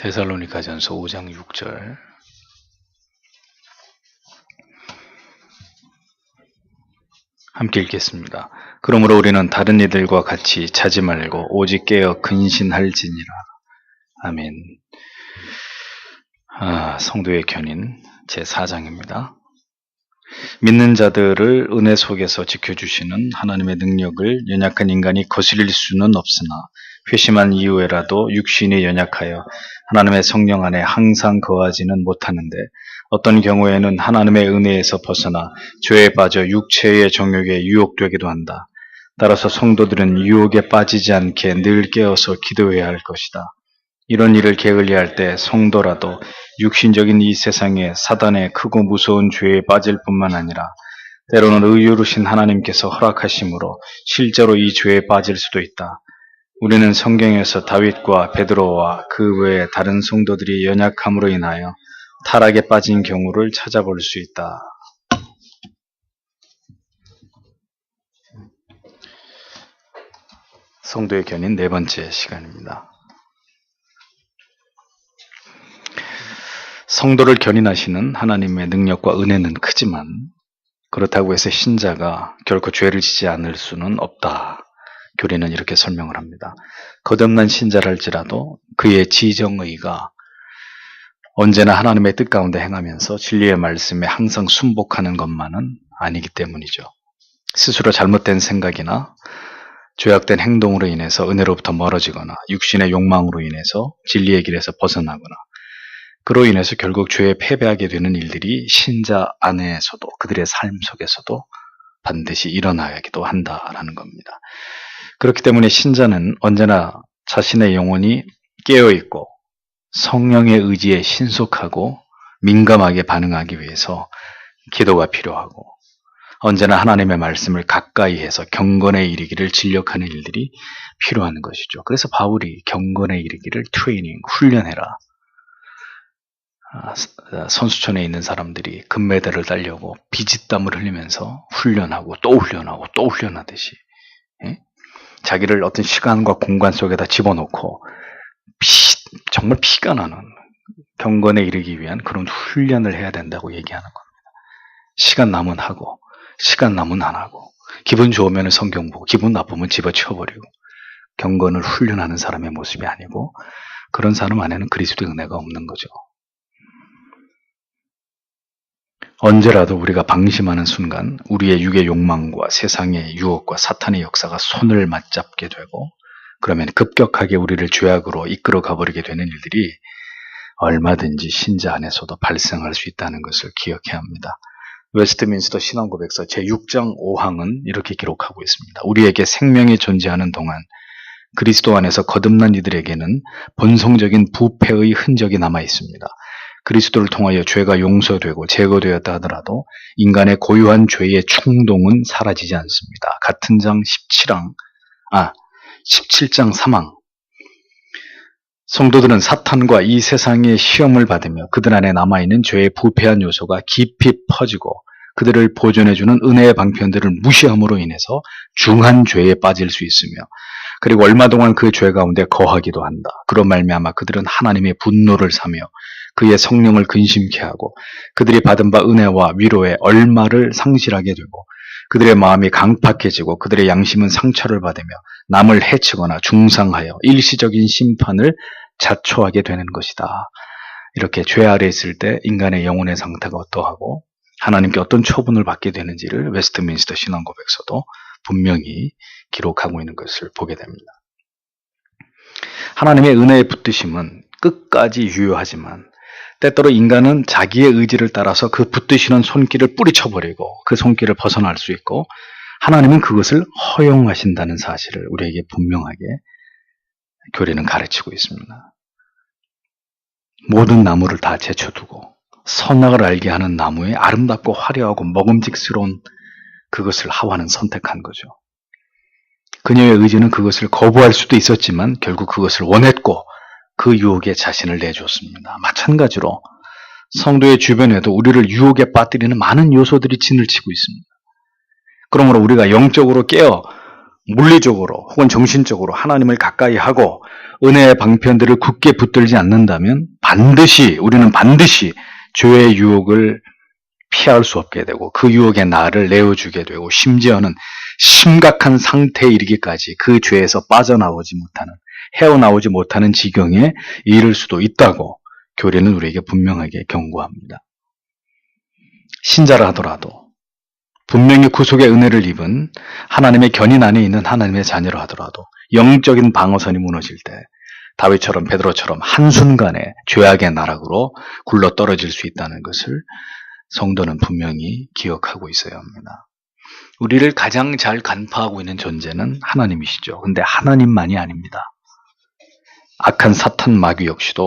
데살로니가전서 5장 6절. 함께 읽겠습니다. 그러므로 우리는 다른 이들과 같이 자지 말고 오직 깨어 근신할지니라. 아멘. 성도의 견인 제4장입니다. 믿는 자들을 은혜 속에서 지켜주시는 하나님의 능력을 연약한 인간이 거스릴 수는 없으나 회심한 이후에라도 육신이 연약하여 하나님의 성령 안에 항상 거하지는 못하는데 어떤 경우에는 하나님의 은혜에서 벗어나 죄에 빠져 육체의 정욕에 유혹되기도 한다. 따라서 성도들은 유혹에 빠지지 않게 늘 깨어서 기도해야 할 것이다. 이런 일을 게을리할 때 성도라도 육신적인 이 세상에 사단의 크고 무서운 죄에 빠질 뿐만 아니라 때로는 의유르신 하나님께서 허락하심으로 실제로 이 죄에 빠질 수도 있다. 우리는 성경에서 다윗과 베드로와 그 외에 다른 성도들이 연약함으로 인하여 타락에 빠진 경우를 찾아볼 수 있다. 성도의 견인 네 번째 시간입니다. 성도를 견인하시는 하나님의 능력과 은혜는 크지만 그렇다고 해서 신자가 결코 죄를 지지 않을 수는 없다. 교리는 이렇게 설명을 합니다. 거듭난 신자랄지라도 그의 지정의가 언제나 하나님의 뜻 가운데 행하면서 진리의 말씀에 항상 순복하는 것만은 아니기 때문이죠. 스스로 잘못된 생각이나 죄악된 행동으로 인해서 은혜로부터 멀어지거나 육신의 욕망으로 인해서 진리의 길에서 벗어나거나 그로 인해서 결국 죄에 패배하게 되는 일들이 신자 안에서도 그들의 삶 속에서도 반드시 일어나기도 한다라는 겁니다. 그렇기 때문에 신자는 언제나 자신의 영혼이 깨어있고 성령의 의지에 신속하고 민감하게 반응하기 위해서 기도가 필요하고 언제나 하나님의 말씀을 가까이 해서 경건에 이르기를 진력하는 일들이 필요한 것이죠. 그래서 바울이 경건에 이르기를 트레이닝, 훈련해라. 선수촌에 있는 사람들이 금메달을 따려고 비짓땀을 흘리면서 훈련하고 또 훈련하고 또 훈련하듯이 자기를 어떤 시간과 공간 속에다 집어넣고 정말 피가 나는 경건에 이르기 위한 그런 훈련을 해야 된다고 얘기하는 겁니다. 시간 남은 하고 시간 남은 안 하고 기분 좋으면 성경 보고 기분 나쁘면 집어치워버리고 경건을 훈련하는 사람의 모습이 아니고 그런 사람 안에는 그리스도의 은혜가 없는 거죠. 언제라도 우리가 방심하는 순간 우리의 육의 욕망과 세상의 유혹과 사탄의 역사가 손을 맞잡게 되고 그러면 급격하게 우리를 죄악으로 이끌어 가버리게 되는 일들이 얼마든지 신자 안에서도 발생할 수 있다는 것을 기억해야 합니다. 웨스트민스터 신앙고백서 제6장 5항은 이렇게 기록하고 있습니다. 우리에게 생명이 존재하는 동안 그리스도 안에서 거듭난 이들에게는 본성적인 부패의 흔적이 남아 있습니다. 그리스도를 통하여 죄가 용서되고 제거되었다 하더라도 인간의 고유한 죄의 충동은 사라지지 않습니다. 같은 장 17장 3항. 성도들은 사탄과 이 세상의 시험을 받으며 그들 안에 남아있는 죄의 부패한 요소가 깊이 퍼지고 그들을 보존해주는 은혜의 방편들을 무시함으로 인해서 중한 죄에 빠질 수 있으며 그리고 얼마 동안 그 죄 가운데 거하기도 한다. 그런 말미암아 그들은 하나님의 분노를 사며 그의 성령을 근심케 하고 그들이 받은 바 은혜와 위로에 얼마를 상실하게 되고 그들의 마음이 강팍해지고 그들의 양심은 상처를 받으며 남을 해치거나 중상하여 일시적인 심판을 자초하게 되는 것이다. 이렇게 죄 아래 있을 때 인간의 영혼의 상태가 어떠하고 하나님께 어떤 처분을 받게 되는지를 웨스트민스터 신앙고백서도 분명히 기록하고 있는 것을 보게 됩니다. 하나님의 은혜의 붙드심은 끝까지 유효하지만 때때로 인간은 자기의 의지를 따라서 그 붙드시는 손길을 뿌리쳐버리고 그 손길을 벗어날 수 있고 하나님은 그것을 허용하신다는 사실을 우리에게 분명하게 교리는 가르치고 있습니다. 모든 나무를 다 제쳐두고 선악을 알게 하는 나무에 아름답고 화려하고 먹음직스러운 그것을 하와는 선택한 거죠. 그녀의 의지는 그것을 거부할 수도 있었지만 결국 그것을 원했고 그 유혹에 자신을 내줬습니다. 마찬가지로 성도의 주변에도 우리를 유혹에 빠뜨리는 많은 요소들이 진을 치고 있습니다. 그러므로 우리가 영적으로 깨어 물리적으로 혹은 정신적으로 하나님을 가까이 하고 은혜의 방편들을 굳게 붙들지 않는다면 우리는 반드시 죄의 유혹을 피할 수 없게 되고 그 유혹에 나를 내어주게 되고 심지어는 심각한 상태에 이르기까지 그 죄에서 헤어나오지 못하는 지경에 이를 수도 있다고 교리는 우리에게 분명하게 경고합니다. 신자라 하더라도 분명히 구속의 은혜를 입은 하나님의 견인 안에 있는 하나님의 자녀라 하더라도 영적인 방어선이 무너질 때 다윗처럼 베드로처럼 한순간에 죄악의 나락으로 굴러떨어질 수 있다는 것을 성도는 분명히 기억하고 있어야 합니다. 우리를 가장 잘 간파하고 있는 존재는 하나님이시죠. 근데 하나님만이 아닙니다. 악한 사탄 마귀 역시도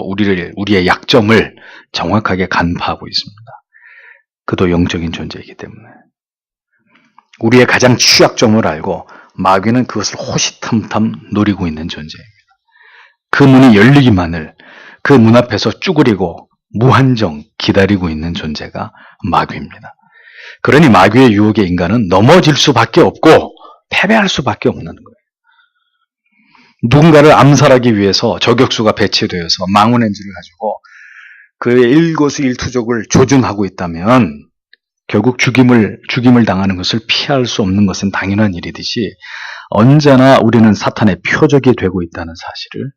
우리의 약점을 정확하게 간파하고 있습니다. 그도 영적인 존재이기 때문에 우리의 가장 취약점을 알고 마귀는 그것을 호시탐탐 노리고 있는 존재입니다. 그 문이 열리기만을 그 문 앞에서 쭈그리고 무한정 기다리고 있는 존재가 마귀입니다. 그러니 마귀의 유혹에 인간은 넘어질 수밖에 없고 패배할 수밖에 없는 거예요. 누군가를 암살하기 위해서 저격수가 배치되어서 망원렌즈를 가지고 그의 일거수일투족을 조준하고 있다면 결국 죽임을 당하는 것을 피할 수 없는 것은 당연한 일이듯이 언제나 우리는 사탄의 표적이 되고 있다는 사실을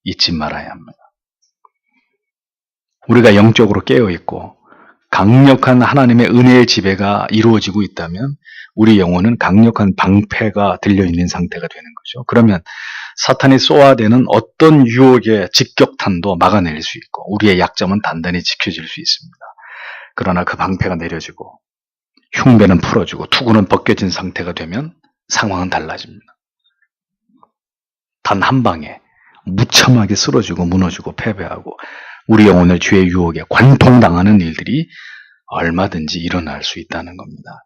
잊지 말아야 합니다. 우리가 영적으로 깨어있고 강력한 하나님의 은혜의 지배가 이루어지고 있다면 우리 영혼은 강력한 방패가 들려있는 상태가 되는 거죠. 그러면 사탄이 쏘아대는 어떤 유혹의 직격탄도 막아낼 수 있고 우리의 약점은 단단히 지켜질 수 있습니다. 그러나 그 방패가 내려지고 흉배는 풀어지고 투구는 벗겨진 상태가 되면 상황은 달라집니다. 단 한 방에 무참하게 쓰러지고 무너지고 패배하고 우리 영혼을 죄의 유혹에 관통당하는 일들이 얼마든지 일어날 수 있다는 겁니다.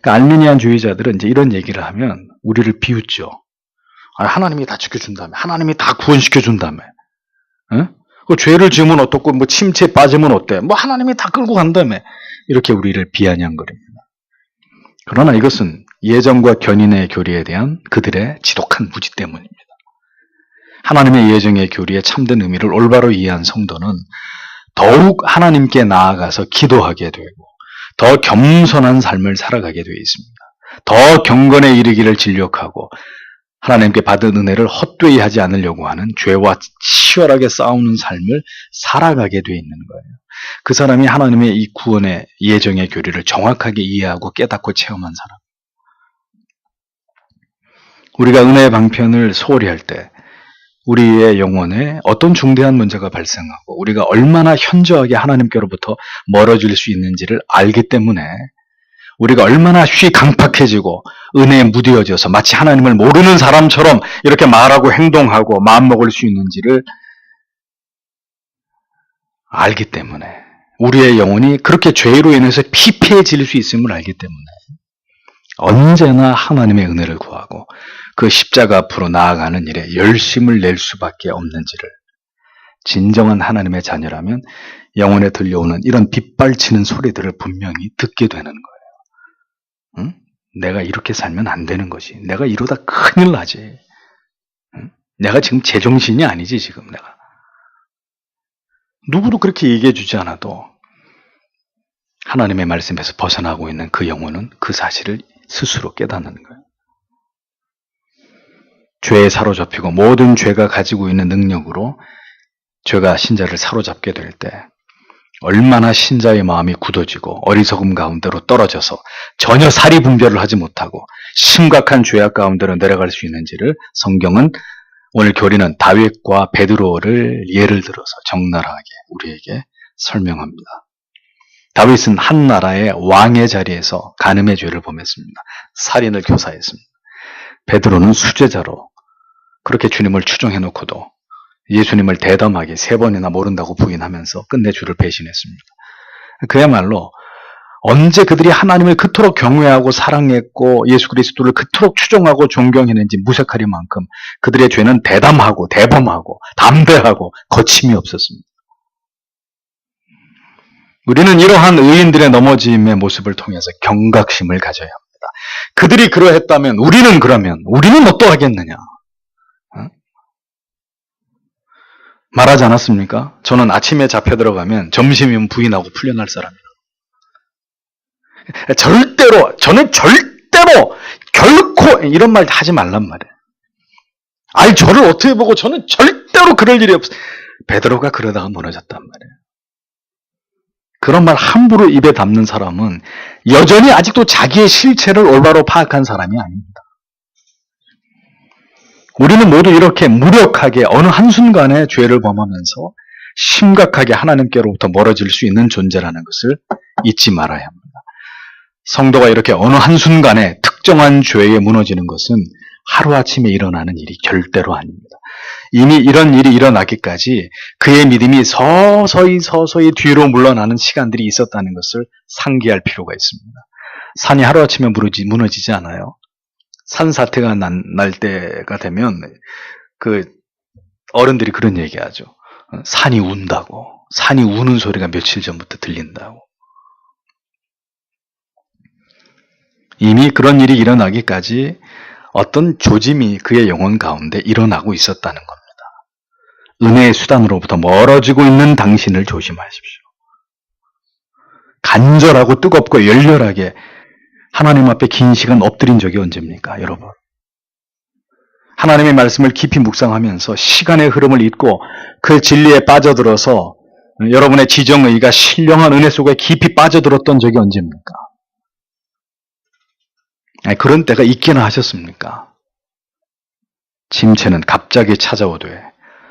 그러니까 알미니안주의자들은 이제 이런 얘기를 하면 우리를 비웃죠. 하나님이 다 지켜준다며, 하나님이 다 구원시켜준다며, 그 죄를 지으면 어떻고, 뭐 침체에 빠지면 어때? 뭐 하나님이 다 끌고 간다며, 이렇게 우리를 비아냥거립니다. 그러나 이것은 예정과 견인의 교리에 대한 그들의 지독한 무지 때문입니다. 하나님의 예정의 교리의 참된 의미를 올바로 이해한 성도는 더욱 하나님께 나아가서 기도하게 되고 더 겸손한 삶을 살아가게 되어 있습니다. 더 경건에 이르기를 진력하고 하나님께 받은 은혜를 헛되이 하지 않으려고 하는 죄와 치열하게 싸우는 삶을 살아가게 되어 있는 거예요. 그 사람이 하나님의 이 구원의 예정의 교리를 정확하게 이해하고 깨닫고 체험한 사람. 우리가 은혜의 방편을 소홀히 할 때 우리의 영혼에 어떤 중대한 문제가 발생하고 우리가 얼마나 현저하게 하나님께로부터 멀어질 수 있는지를 알기 때문에 우리가 얼마나 강팍해지고 은혜에 무뎌져서 마치 하나님을 모르는 사람처럼 이렇게 말하고 행동하고 마음먹을 수 있는지를 알기 때문에 우리의 영혼이 그렇게 죄로 인해서 피폐해질 수 있음을 알기 때문에 언제나 하나님의 은혜를 구하고 그 십자가 앞으로 나아가는 일에 열심을 낼 수밖에 없는지를 진정한 하나님의 자녀라면 영혼에 들려오는 이런 빗발치는 소리들을 분명히 듣게 되는 거예요. 응? 내가 이렇게 살면 안 되는 것이. 내가 이러다 큰일 나지. 응? 내가 지금 제정신이 아니지 지금 내가. 누구도 그렇게 얘기해 주지 않아도 하나님의 말씀에서 벗어나고 있는 그 영혼은 그 사실을 스스로 깨닫는 거예요. 죄에 사로잡히고 모든 죄가 가지고 있는 능력으로 죄가 신자를 사로잡게 될 때 얼마나 신자의 마음이 굳어지고 어리석음 가운데로 떨어져서 전혀 사리 분별을 하지 못하고 심각한 죄악 가운데로 내려갈 수 있는지를 성경은 오늘 교리는 다윗과 베드로를 예를 들어서 적나라하게 우리에게 설명합니다. 다윗은 한 나라의 왕의 자리에서 간음의 죄를 범했습니다. 살인을 교사했습니다. 베드로는 수제자로 그렇게 주님을 추종해놓고도 예수님을 대담하게 3번이나 모른다고 부인하면서 끝내 주를 배신했습니다. 그야말로 언제 그들이 하나님을 그토록 경외하고 사랑했고 예수 그리스도를 그토록 추종하고 존경했는지 무색하리만큼 그들의 죄는 대담하고 대범하고 담대하고 거침이 없었습니다. 우리는 이러한 의인들의 넘어짐의 모습을 통해서 경각심을 가져야 합니다. 그들이 그러했다면 우리는 어떠하겠느냐? 말하지 않았습니까? 저는 아침에 잡혀 들어가면 점심이면 부인하고 풀려날 사람이에요. 저는 절대로, 결코 이런 말 하지 말란 말이에요. 아니, 저를 어떻게 보고 저는 절대로 그럴 일이 없어요. 베드로가 그러다가 무너졌단 말이에요. 그런 말 함부로 입에 담는 사람은 여전히 아직도 자기의 실체를 올바로 파악한 사람이 아닙니다. 우리는 모두 이렇게 무력하게 어느 한순간에 죄를 범하면서 심각하게 하나님께로부터 멀어질 수 있는 존재라는 것을 잊지 말아야 합니다. 성도가 이렇게 어느 한순간에 특정한 죄에 무너지는 것은 하루아침에 일어나는 일이 절대로 아닙니다. 이미 이런 일이 일어나기까지 그의 믿음이 서서히 뒤로 물러나는 시간들이 있었다는 것을 상기할 필요가 있습니다. 산이 하루아침에 무너지지 않아요. 산사태가 날 때가 되면 그 어른들이 그런 얘기하죠. 산이 운다고. 산이 우는 소리가 며칠 전부터 들린다고. 이미 그런 일이 일어나기까지 어떤 조짐이 그의 영혼 가운데 일어나고 있었다는 겁니다. 은혜의 수단으로부터 멀어지고 있는 당신을 조심하십시오. 간절하고 뜨겁고 열렬하게 하나님 앞에 긴 시간 엎드린 적이 언제입니까, 여러분? 하나님의 말씀을 깊이 묵상하면서 시간의 흐름을 잊고 그 진리에 빠져들어서 여러분의 지정의가 신령한 은혜 속에 깊이 빠져들었던 적이 언제입니까? 아니, 그런 때가 있기나 하셨습니까? 침체는 갑자기 찾아오되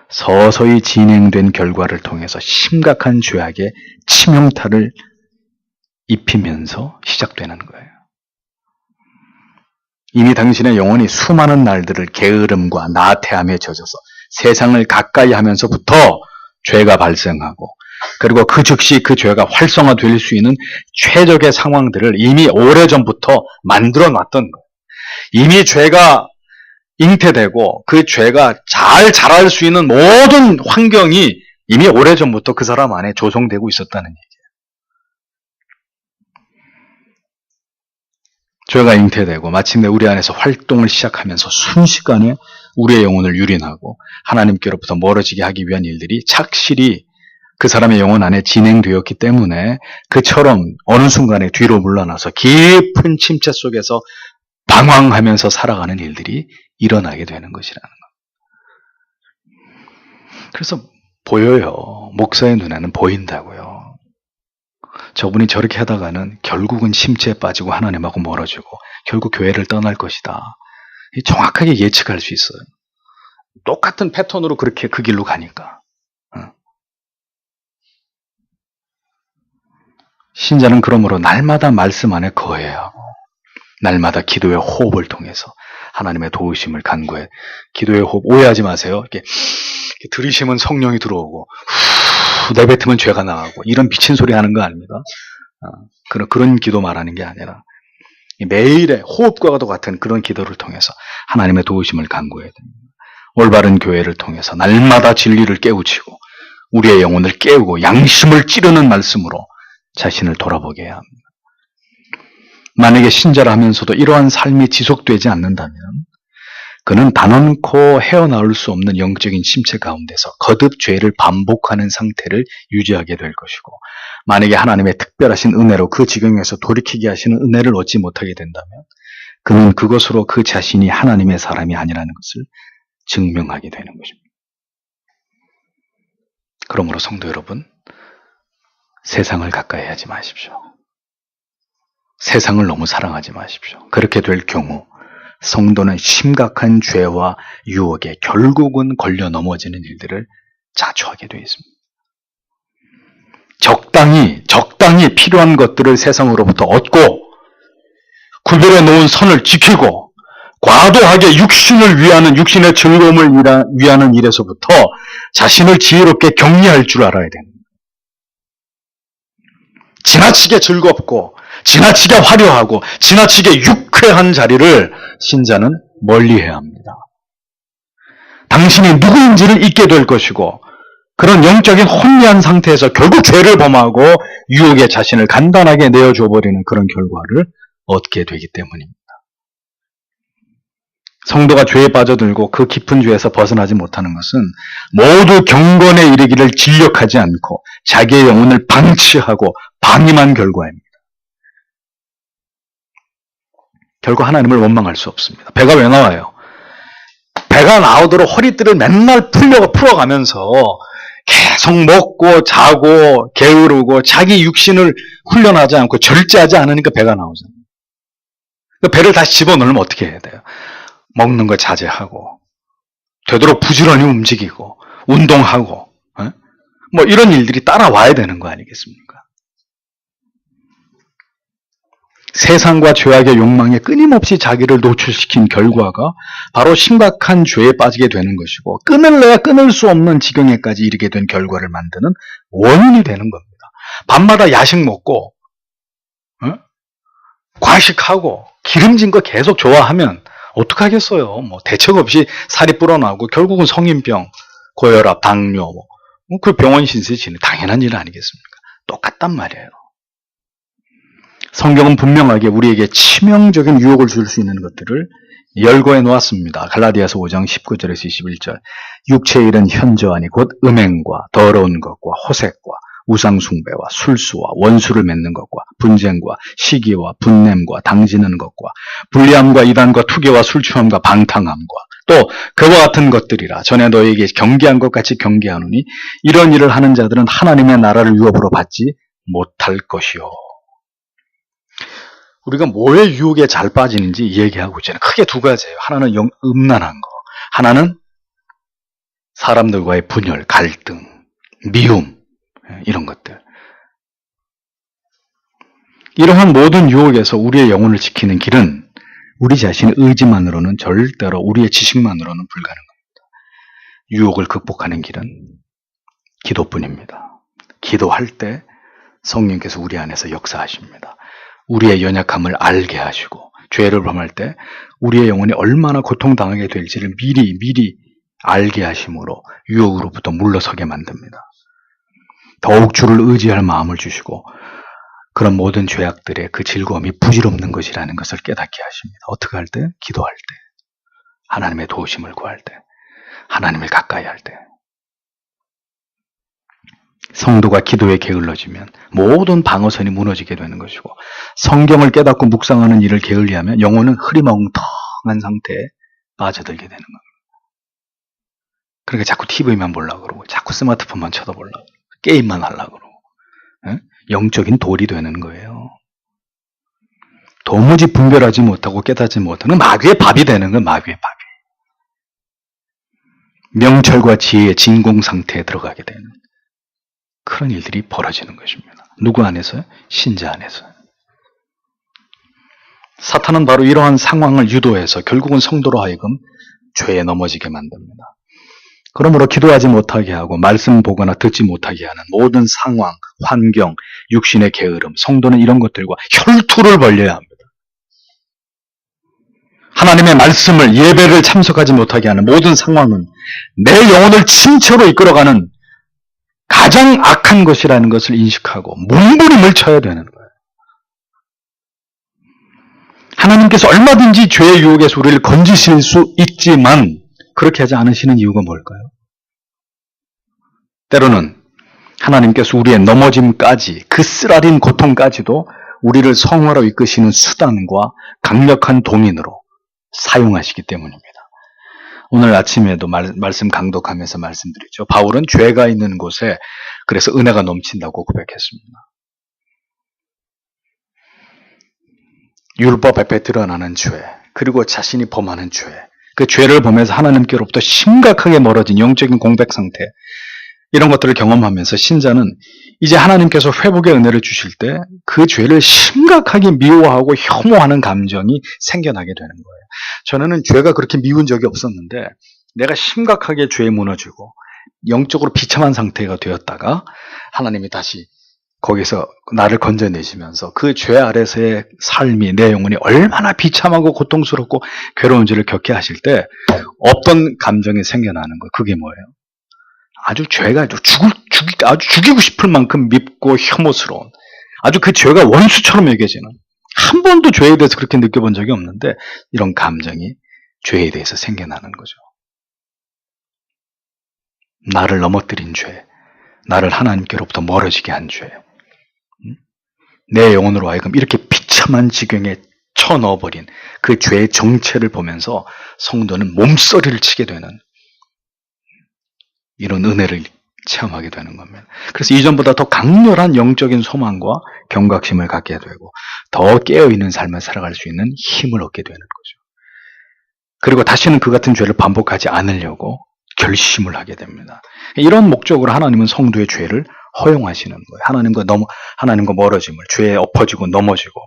서서히 진행된 결과를 통해서 심각한 죄악의 치명타를 입히면서 시작되는 거예요. 이미 당신의 영혼이 수많은 날들을 게으름과 나태함에 젖어서 세상을 가까이 하면서부터 죄가 발생하고, 그리고 그 즉시 그 죄가 활성화될 수 있는 최적의 상황들을 이미 오래전부터 만들어 놨던 거예요. 이미 죄가 잉태되고 그 죄가 잘 자랄 수 있는 모든 환경이 이미 오래전부터 그 사람 안에 조성되고 있었다는 얘기예요. 죄가 잉태되고 마침내 우리 안에서 활동을 시작하면서 순식간에 우리의 영혼을 유린하고 하나님께로부터 멀어지게 하기 위한 일들이 착실히 그 사람의 영혼 안에 진행되었기 때문에 그처럼 어느 순간에 뒤로 물러나서 깊은 침체 속에서 방황하면서 살아가는 일들이 일어나게 되는 것이라는 것. 그래서 보여요. 목사의 눈에는 보인다고요. 저분이 저렇게 하다가는 결국은 침체에 빠지고 하나님하고 멀어지고 결국 교회를 떠날 것이다. 정확하게 예측할 수 있어요. 똑같은 패턴으로 그렇게 그 길로 가니까. 신자는 그러므로 날마다 말씀 안에 거해야 하고 날마다 기도의 호흡을 통해서 하나님의 도우심을 간구해. 기도의 호흡 오해하지 마세요. 이렇게 들이쉬면 성령이 들어오고 내뱉으면 죄가 나가고 이런 미친 소리 하는 거 아닙니다. 그런 기도 말하는 게 아니라 매일의 호흡과도 같은 그런 기도를 통해서 하나님의 도우심을 간구해야 됩니다. 올바른 교회를 통해서 날마다 진리를 깨우치고 우리의 영혼을 깨우고 양심을 찌르는 말씀으로 자신을 돌아보게 해야 합니다. 만약에 신자라 하면서도 이러한 삶이 지속되지 않는다면 그는 단언코 헤어나올 수 없는 영적인 침체 가운데서 거듭 죄를 반복하는 상태를 유지하게 될 것이고, 만약에 하나님의 특별하신 은혜로 그 지경에서 돌이키게 하시는 은혜를 얻지 못하게 된다면 그는 그것으로 그 자신이 하나님의 사람이 아니라는 것을 증명하게 되는 것입니다. 그러므로 성도 여러분, 세상을 가까이 하지 마십시오. 세상을 너무 사랑하지 마십시오. 그렇게 될 경우 성도는 심각한 죄와 유혹에 결국은 걸려 넘어지는 일들을 자초하게 되어 있습니다. 적당히 필요한 것들을 세상으로부터 얻고 구별해 놓은 선을 지키고 과도하게 육신을 위하는 육신의 즐거움을 위하는 일에서부터 자신을 지혜롭게 격리할 줄 알아야 됩니다. 지나치게 즐겁고 지나치게 화려하고 지나치게 유쾌한 자리를 신자는 멀리해야 합니다. 당신이 누구인지를 잊게 될 것이고 그런 영적인 혼미한 상태에서 결국 죄를 범하고 유혹에 자신을 간단하게 내어줘 버리는 그런 결과를 얻게 되기 때문입니다. 성도가 죄에 빠져들고 그 깊은 죄에서 벗어나지 못하는 것은 모두 경건에 이르기를 진력하지 않고 자기의 영혼을 방치하고 방임한 결과입니다. 결국 하나님을 원망할 수 없습니다. 배가 왜 나와요? 배가 나오도록 허리띠를 맨날 풀어가면서 계속 먹고 자고 게으르고 자기 육신을 훈련하지 않고 절제하지 않으니까 배가 나오잖아요. 배를 다시 집어넣으면 어떻게 해야 돼요? 먹는 거 자제하고 되도록 부지런히 움직이고 운동하고 뭐 이런 일들이 따라와야 되는 거 아니겠습니까? 세상과 죄악의 욕망에 끊임없이 자기를 노출시킨 결과가 바로 심각한 죄에 빠지게 되는 것이고 끊을래야 끊을 수 없는 지경에까지 이르게 된 결과를 만드는 원인이 되는 겁니다. 밤마다 야식 먹고 과식하고 기름진 거 계속 좋아하면 어떡하겠어요? 뭐 대책 없이 살이 불어나고 결국은 성인병, 고혈압, 당뇨 그 병원 신세 지는 당연한 일 아니겠습니까? 똑같단 말이에요. 성경은 분명하게 우리에게 치명적인 유혹을 줄 수 있는 것들을 열거해 놓았습니다. 갈라디아서 5장 19절에서 21절. 육체의 일은 현저하니 곧 음행과 더러운 것과 호색과 우상숭배와 술수와 원수를 맺는 것과 분쟁과 시기와 분냄과 당지는 것과 불리함과 이단과 투개와 술취함과 방탕함과 또 그와 같은 것들이라. 전에 너에게 경계한 것 같이 경계하노니 이런 일을 하는 자들은 하나님의 나라를 유업으로 받지 못할 것이요. 우리가 뭐의 유혹에 잘 빠지는지 얘기하고 있잖아요. 크게 두 가지예요. 하나는 음란한 거, 하나는 사람들과의 분열, 갈등, 미움 이런 것들. 이러한 모든 유혹에서 우리의 영혼을 지키는 길은 우리 자신의 의지만으로는 절대로 우리의 지식만으로는 불가능합니다. 유혹을 극복하는 길은 기도뿐입니다. 기도할 때 성령께서 우리 안에서 역사하십니다. 우리의 연약함을 알게 하시고 죄를 범할 때 우리의 영혼이 얼마나 고통당하게 될지를 미리 알게 하심으로 유혹으로부터 물러서게 만듭니다. 더욱 주를 의지할 마음을 주시고 그런 모든 죄악들의 그 즐거움이 부질없는 것이라는 것을 깨닫게 하십니다. 어떻게 할 때? 기도할 때, 하나님의 도우심을 구할 때, 하나님을 가까이 할 때. 성도가 기도에 게을러지면 모든 방어선이 무너지게 되는 것이고 성경을 깨닫고 묵상하는 일을 게을리하면 영혼은 흐리멍텅한 상태에 빠져들게 되는 겁니다. 그러니까 자꾸 TV만 보려고 그러고 자꾸 스마트폰만 쳐다보려고 그러고 게임만 하려고 그러고 영적인 돌이 되는 거예요. 도무지 분별하지 못하고 깨닫지 못하는 마귀의 밥이 되는 거예요. 마귀의 밥이. 명철과 지혜의 진공 상태에 들어가게 되는 그런 일들이 벌어지는 것입니다. 누구 안에서요? 신자 안에서. 사탄은 바로 이러한 상황을 유도해서 결국은 성도로 하여금 죄에 넘어지게 만듭니다. 그러므로 기도하지 못하게 하고 말씀 보거나 듣지 못하게 하는 모든 상황, 환경, 육신의 게으름, 성도는 이런 것들과 혈투를 벌여야 합니다. 하나님의 말씀을, 예배를 참석하지 못하게 하는 모든 상황은 내 영혼을 침체로 이끌어가는 가장 악한 것이라는 것을 인식하고 몸부림을 쳐야 되는 거예요. 하나님께서 얼마든지 죄의 유혹에서 우리를 건지실 수 있지만 그렇게 하지 않으시는 이유가 뭘까요? 때로는 하나님께서 우리의 넘어짐까지, 그 쓰라린 고통까지도 우리를 성화로 이끄시는 수단과 강력한 동인으로 사용하시기 때문입니다. 오늘 아침에도 말씀 강독하면서 말씀드렸죠. 바울은 죄가 있는 곳에 그래서 은혜가 넘친다고 고백했습니다. 율법 앞에 드러나는 죄, 그리고 자신이 범하는 죄, 그 죄를 범해서 하나님께로부터 심각하게 멀어진 영적인 공백 상태, 이런 것들을 경험하면서 신자는 이제 하나님께서 회복의 은혜를 주실 때 그 죄를 심각하게 미워하고 혐오하는 감정이 생겨나게 되는 거예요. 전에는 죄가 그렇게 미운 적이 없었는데 내가 심각하게 죄에 무너지고 영적으로 비참한 상태가 되었다가 하나님이 다시 거기서 나를 건져내시면서 그 죄 아래서의 삶이, 내 영혼이 얼마나 비참하고 고통스럽고 괴로운지를 겪게 하실 때 어떤 감정이 생겨나는 거예요. 그게 뭐예요? 아주 죄가 아주 죽이고 싶을 만큼 밉고 혐오스러운, 아주 그 죄가 원수처럼 여겨지는, 한 번도 죄에 대해서 그렇게 느껴본 적이 없는데 이런 감정이 죄에 대해서 생겨나는 거죠. 나를 넘어뜨린 죄, 나를 하나님께로부터 멀어지게 한 죄, 내 영혼으로 하여금 이렇게 비참한 지경에 쳐넣어버린 그 죄의 정체를 보면서 성도는 몸서리를 치게 되는 이런 은혜를 체험하게 되는 겁니다. 그래서 이전보다 더 강렬한 영적인 소망과 경각심을 갖게 되고 더 깨어있는 삶을 살아갈 수 있는 힘을 얻게 되는 거죠. 그리고 다시는 그 같은 죄를 반복하지 않으려고 결심을 하게 됩니다. 이런 목적으로 하나님은 성도의 죄를 허용하시는 거예요. 하나님과 멀어짐을, 죄에 엎어지고 넘어지고,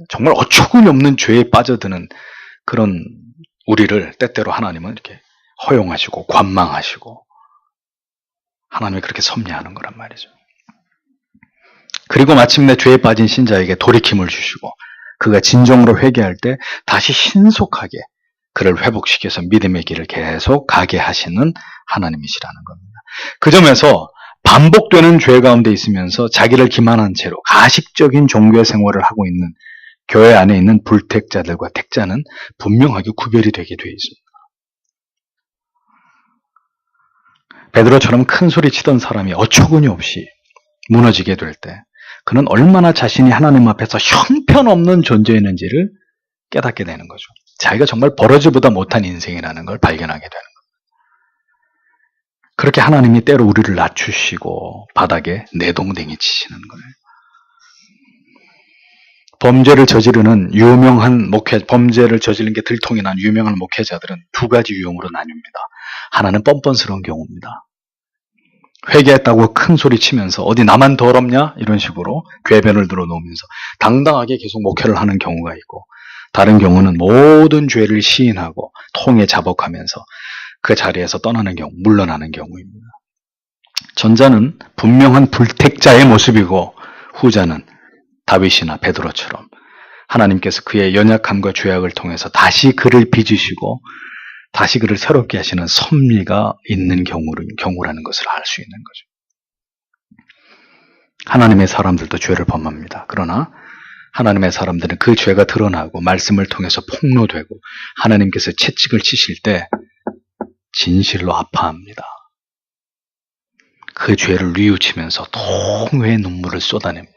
정말 어처구니 없는 죄에 빠져드는 그런 우리를 때때로 하나님은 이렇게 허용하시고 관망하시고 하나님이 그렇게 섭리하는 거란 말이죠. 그리고 마침내 죄에 빠진 신자에게 돌이킴을 주시고 그가 진정으로 회개할 때 다시 신속하게 그를 회복시켜서 믿음의 길을 계속 가게 하시는 하나님이시라는 겁니다. 그 점에서 반복되는 죄 가운데 있으면서 자기를 기만한 채로 가식적인 종교 생활을 하고 있는 교회 안에 있는 불택자들과 택자는 분명하게 구별이 되게 되어 있습니다. 베드로처럼 큰 소리 치던 사람이 어처구니 없이 무너지게 될 때 그는 얼마나 자신이 하나님 앞에서 형편없는 존재였는지를 깨닫게 되는 거죠. 자기가 정말 버러지보다 못한 인생이라는 걸 발견하게 되는 겁니다. 그렇게 하나님이 때로 우리를 낮추시고 바닥에 내동댕이 치시는 거예요. 범죄를 저지르는 범죄를 저지르는 게 들통이 난 유명한 목회자들은 두 가지 유형으로 나뉩니다. 하나는 뻔뻔스러운 경우입니다. 회개했다고 큰 소리 치면서 어디 나만 더럽냐? 이런 식으로 궤변을 들어놓으면서 당당하게 계속 목회를 하는 경우가 있고, 다른 경우는 모든 죄를 시인하고 통에 자복하면서 그 자리에서 떠나는 경우, 물러나는 경우입니다. 전자는 분명한 불택자의 모습이고, 후자는 다윗이나 베드로처럼 하나님께서 그의 연약함과 죄악을 통해서 다시 그를 빚으시고 다시 그를 새롭게 하시는 섭리가 있는 경우라는 것을 알 수 있는 거죠. 하나님의 사람들도 죄를 범합니다. 그러나 하나님의 사람들은 그 죄가 드러나고 말씀을 통해서 폭로되고 하나님께서 채찍을 치실 때 진실로 아파합니다. 그 죄를 뉘우치면서 통회의 눈물을 쏟아냅니다.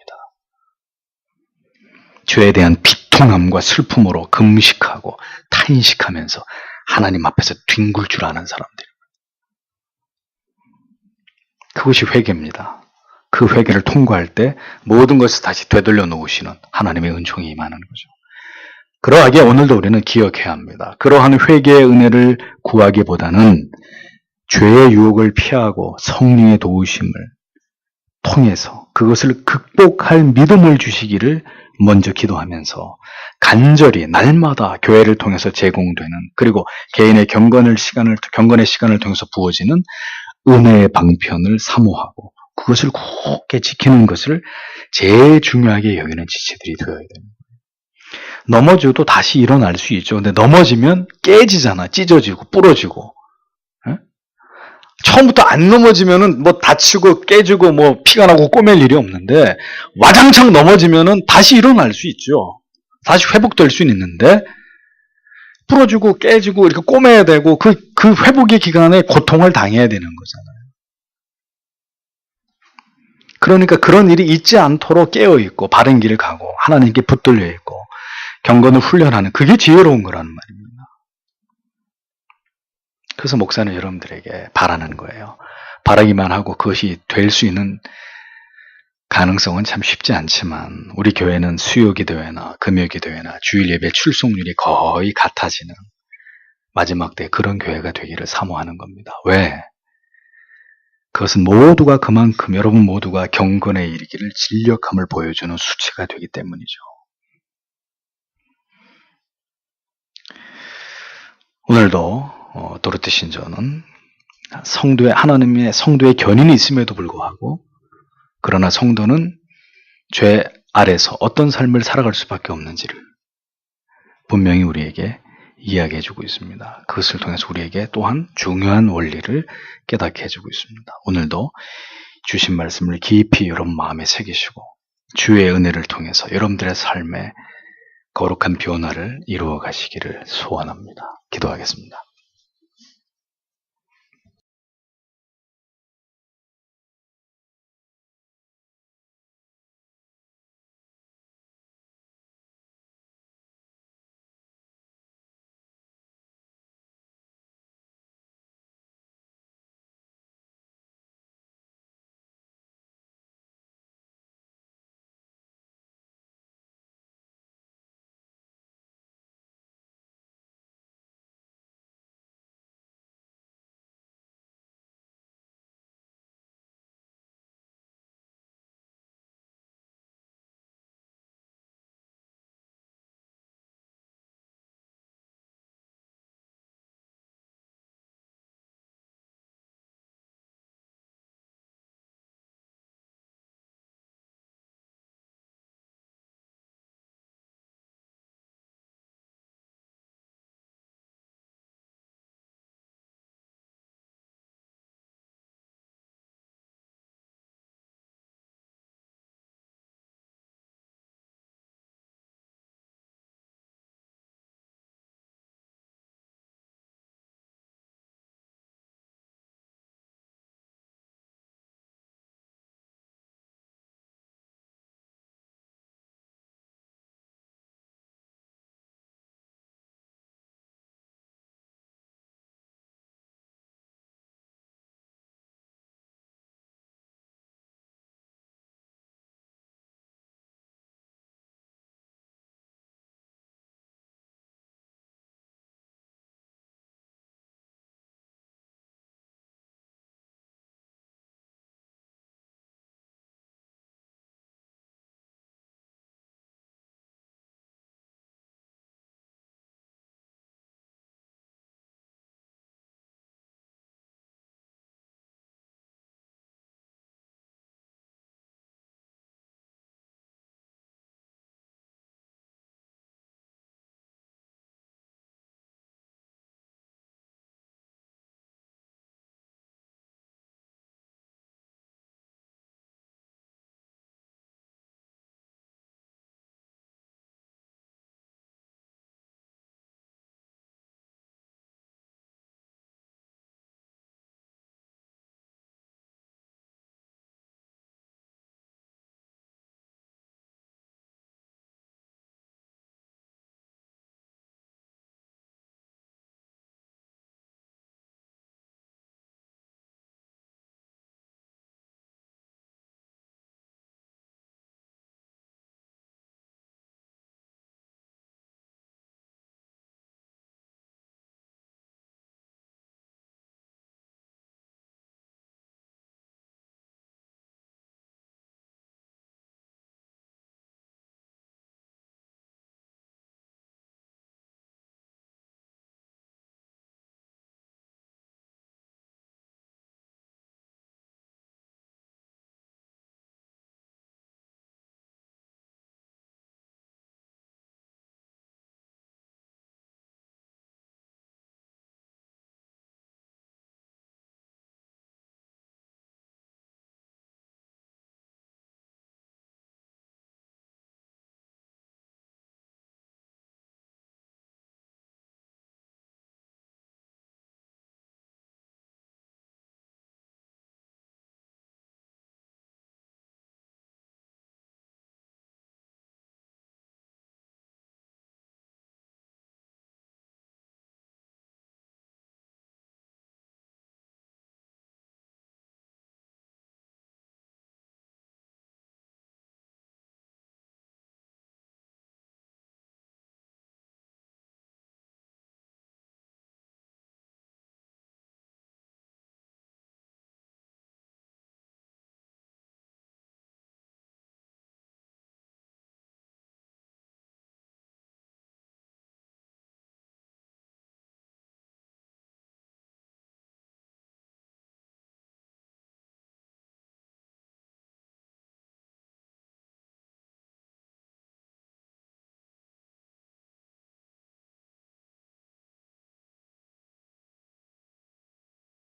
죄에 대한 비통함과 슬픔으로 금식하고 탄식하면서 하나님 앞에서 뒹굴 줄 아는 사람들입니다. 그것이 회개입니다. 그 회개를 통과할 때 모든 것을 다시 되돌려 놓으시는 하나님의 은총이 임하는 거죠. 그러하기에 오늘도 우리는 기억해야 합니다. 그러한 회개의 은혜를 구하기보다는 죄의 유혹을 피하고 성령의 도우심을 통해서 그것을 극복할 믿음을 주시기를 먼저 기도하면서 간절히 날마다 교회를 통해서 제공되는, 그리고 개인의 경건의 시간을 통해서 부어지는 은혜의 방편을 사모하고 그것을 굳게 지키는 것을 제일 중요하게 여기는 지체들이 되어야 됩니다. 넘어져도 다시 일어날 수 있죠. 근데 넘어지면 깨지잖아. 찢어지고 부러지고. 처음부터 안 넘어지면은 뭐 다치고 깨지고 뭐 피가 나고 꼬맬 일이 없는데, 와장창 넘어지면은 다시 일어날 수 있죠. 다시 회복될 수는 있는데, 부러지고 깨지고 이렇게 꼬매야 되고 그 회복의 기간에 고통을 당해야 되는 거잖아요. 그러니까 그런 일이 있지 않도록 깨어있고 바른 길을 가고 하나님께 붙들려 있고 경건을 훈련하는, 그게 지혜로운 거라는 말입니다. 그래서 목사는 여러분들에게 바라는 거예요. 바라기만 하고 그것이 될 수 있는 가능성은 참 쉽지 않지만, 우리 교회는 수요기도회나 금요기도회나 주일예배 출석률이 거의 같아지는 마지막 때 그런 교회가 되기를 사모하는 겁니다. 왜? 그것은 모두가 그만큼 여러분 모두가 경건에 이르기를 진력함을 보여주는 수치가 되기 때문이죠. 오늘도 도르트 신조는 하나님의 성도의 견인이 있음에도 불구하고, 그러나 성도는 죄 아래서 어떤 삶을 살아갈 수밖에 없는지를 분명히 우리에게 이야기해주고 있습니다. 그것을 통해서 우리에게 또한 중요한 원리를 깨닫게 해주고 있습니다. 오늘도 주신 말씀을 깊이 여러분 마음에 새기시고 주의 은혜를 통해서 여러분들의 삶에 거룩한 변화를 이루어 가시기를 소원합니다. 기도하겠습니다.